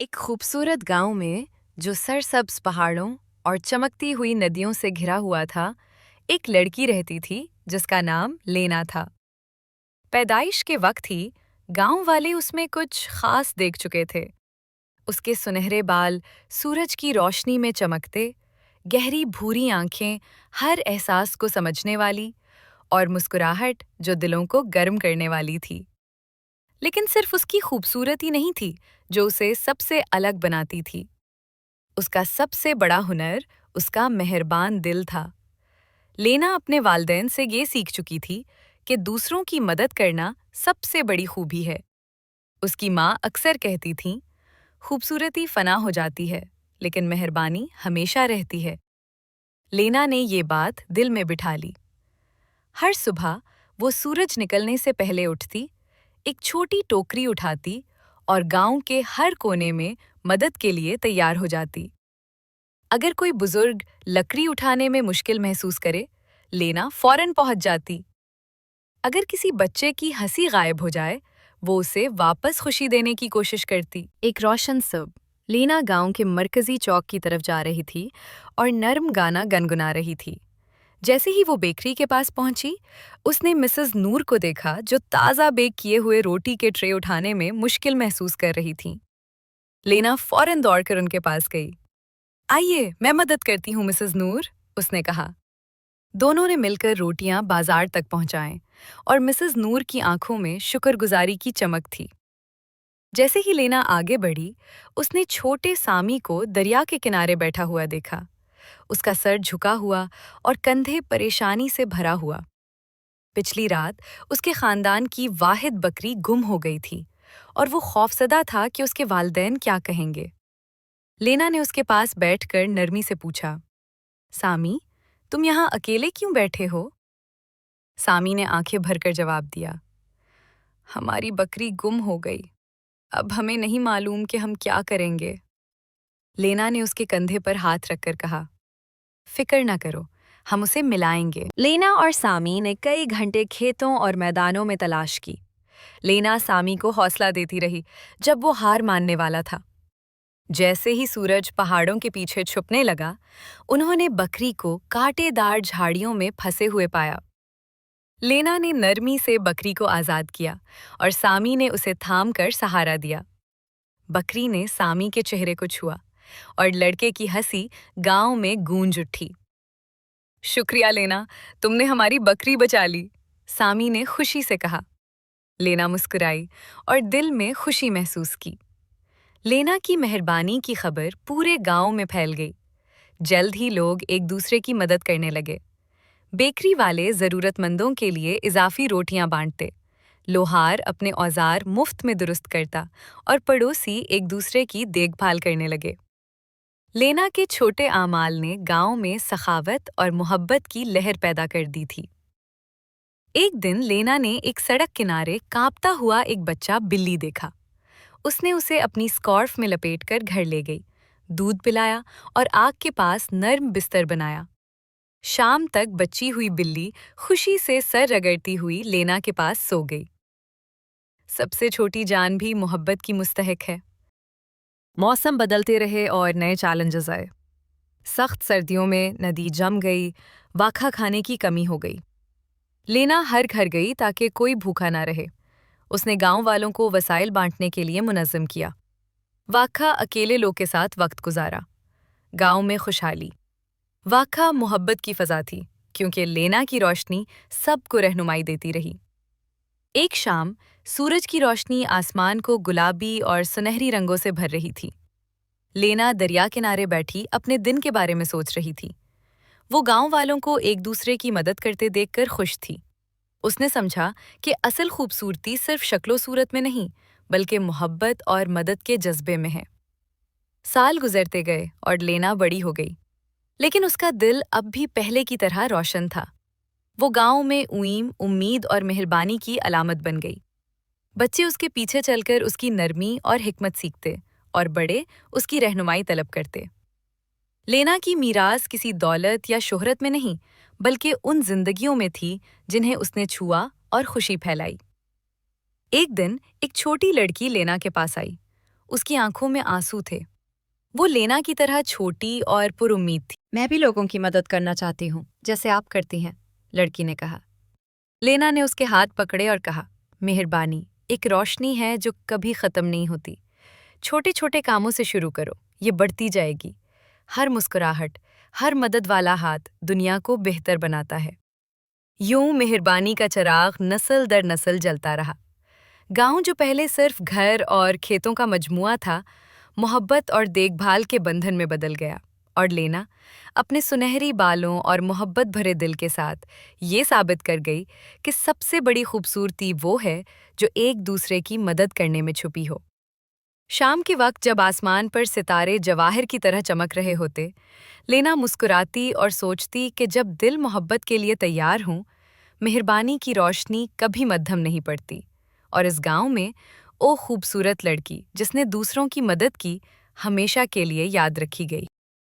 एक खूबसूरत गांव में जो सरसब्ज पहाड़ों और चमकती हुई नदियों से घिरा हुआ था, एक लड़की रहती थी जिसका नाम लेना था। पैदाइश के वक्त ही गांव वाले उसमें कुछ खास देख चुके थे। उसके सुनहरे बाल सूरज की रोशनी में चमकते, गहरी भूरी आंखें हर एहसास को समझने वाली, और मुस्कुराहट जो दिलों को गर्म करने वाली थी। लेकिन सिर्फ उसकी खूबसूरती नहीं थी जो उसे सबसे अलग बनाती थी। उसका सबसे बड़ा हुनर उसका मेहरबान दिल था। लेना अपने वालिदैन से ये सीख चुकी थी कि दूसरों की मदद करना सबसे बड़ी खूबी है। उसकी माँ अक्सर कहती थीं, खूबसूरती फना हो जाती है, लेकिन मेहरबानी हमेशा रहती है। लेना ने ये बात दिल में बिठा ली। हर सुबह वो सूरज निकलने से पहले उठती, एक छोटी टोकरी उठाती और गांव के हर कोने में मदद के लिए तैयार हो जाती। अगर कोई बुजुर्ग लकड़ी उठाने में मुश्किल महसूस करे, लेना फौरन पहुंच जाती। अगर किसी बच्चे की हंसी गायब हो जाए, वो उसे वापस खुशी देने की कोशिश करती। एक रोशन सुबह लीना गांव के मरकजी चौक की तरफ जा रही थी और नर्म गाना गुनगुना रही थी। जैसे ही वो बेकरी के पास पहुंची, उसने मिसेस नूर को देखा जो ताज़ा बेक किए हुए रोटी के ट्रे उठाने में मुश्किल महसूस कर रही थीं। लेना फौरन दौड़कर उनके पास गई। आइए, मैं मदद करती हूँ मिसेस नूर, उसने कहा। दोनों ने मिलकर रोटियां बाजार तक पहुंचाएं और मिसेस नूर की आंखों में शुक्रगुजारी की चमक थी। जैसे ही लेना आगे बढ़ी, उसने छोटे सामी को दरिया के किनारे बैठा हुआ देखा। उसका सर झुका हुआ और कंधे परेशानी से भरा हुआ। पिछली रात उसके खानदान की वाहिद बकरी गुम हो गई थी और वो खौफजदा था कि उसके वालिदैन क्या कहेंगे। लेना ने उसके पास बैठकर नरमी से पूछा, सामी, तुम यहाँ अकेले क्यों बैठे हो? सामी ने आंखें भरकर जवाब दिया, हमारी बकरी गुम हो गई। अब हमें नहीं मालूम कि हम क्या करेंगे। लेना ने उसके कंधे पर हाथ रखकर कहा, फिक्र न करो, हम उसे मिलाएंगे। लेना और सामी ने कई घंटे खेतों और मैदानों में तलाश की। लेना सामी को हौसला देती रही जब वो हार मानने वाला था। जैसे ही सूरज पहाड़ों के पीछे छुपने लगा, उन्होंने बकरी को कांटेदार झाड़ियों में फंसे हुए पाया। लेना ने नरमी से बकरी को आजाद किया और सामी ने उसे थाम कर सहारा दिया। बकरी ने सामी के चेहरे को छुआ और लड़के की हंसी गांव में गूंज उठी। शुक्रिया लेना, तुमने हमारी बकरी बचा ली, सामी ने खुशी से कहा। लेना मुस्कुराई और दिल में खुशी महसूस की। लेना की मेहरबानी की खबर पूरे गांव में फैल गई। जल्द ही लोग एक दूसरे की मदद करने लगे। बेकरी वाले जरूरतमंदों के लिए इजाफी रोटियां बांटते, लोहार अपने औजार मुफ्त में दुरुस्त करता और पड़ोसी एक दूसरे की देखभाल करने लगे। लेना के छोटे आमाल ने गांव में सखावत और मोहब्बत की लहर पैदा कर दी थी। एक दिन लेना ने एक सड़क किनारे कांपता हुआ एक बच्चा बिल्ली देखा। उसने उसे अपनी स्कार्फ में लपेटकर घर ले गई, दूध पिलाया और आग के पास नर्म बिस्तर बनाया। शाम तक बची हुई बिल्ली खुशी से सर रगड़ती हुई लेना के पास सो गई। सबसे छोटी जान भी मोहब्बत की मुस्तहिक है। मौसम बदलते रहे और नए चैलेंजेस आए। सख्त सर्दियों में नदी जम गई, वाखा खाने की कमी हो गई। लेना हर घर गई ताकि कोई भूखा ना रहे। उसने गांव वालों को वसाइल बांटने के लिए मुनज़्ज़म किया। वाखा अकेले लोग के साथ वक्त गुजारा। गांव में खुशहाली। वाखा मोहब्बत की फजा थी, क्योंकि लेना की रोशनी सबको रहनुमाई देती रही। एक शाम सूरज की रोशनी आसमान को गुलाबी और सुनहरी रंगों से भर रही थी। लेना दरिया किनारे बैठी अपने दिन के बारे में सोच रही थी। वो गांव वालों को एक दूसरे की मदद करते देखकर खुश थी। उसने समझा कि असल खूबसूरती सिर्फ शक्लो सूरत में नहीं, बल्कि मोहब्बत और मदद के जज्बे में है। साल गुजरते गए और लेना बड़ी हो गई, लेकिन उसका दिल अब भी पहले की तरह रोशन था। वो गांव में उईम, उम्मीद और मेहरबानी की अलामत बन गई। बच्चे उसके पीछे चलकर उसकी नरमी और हिकमत सीखते और बड़े उसकी रहनुमाई तलब करते। लेना की मीरास किसी दौलत या शोहरत में नहीं, बल्कि उन जिंदगियों में थी जिन्हें उसने छुआ और खुशी फैलाई। एक दिन एक छोटी लड़की लेना के पास आई। اس کی آنکھوں میں آنسو تھے۔ وہ لینا کی طرح چھوٹی اور پر امید تھی۔ میں بھی لوگوں کی مدد کرنا چاہتی ہوں جیسے آپ کرتی ہیں، لڑکی نے کہا۔ لینا نے اس کے ہاتھ پکڑے اور کہا، مہربانی ایک روشنی ہے جو کبھی ختم نہیں ہوتی۔ چھوٹے چھوٹے کاموں سے شروع کرو، یہ بڑھتی جائے گی۔ ہر مسکراہٹ، ہر مدد والا ہاتھ دنیا کو بہتر بناتا ہے۔ یوں مہربانی کا چراغ نسل در نسل جلتا رہا۔ گاؤں جو پہلے صرف گھر اور کھیتوں کا مجموعہ تھا، محبت اور دیکھ بھال کے بندھن میں بدل گیا، اور لینا اپنے سنہری بالوں اور محبت بھرے دل کے ساتھ یہ ثابت کر گئی کہ سب سے بڑی خوبصورتی وہ ہے جو ایک دوسرے کی مدد کرنے میں چھپی ہو۔ شام کے وقت جب آسمان پر ستارے جواہر کی طرح چمک رہے ہوتے، لینا مسکراتی اور سوچتی کہ جب دل محبت کے لیے تیار ہوں، مہربانی کی روشنی کبھی مدھم نہیں پڑتی، اور اس گاؤں میں وہ خوبصورت لڑکی جس نے دوسروں کی مدد کی ہمیشہ کے لیے یاد رکھی گئی۔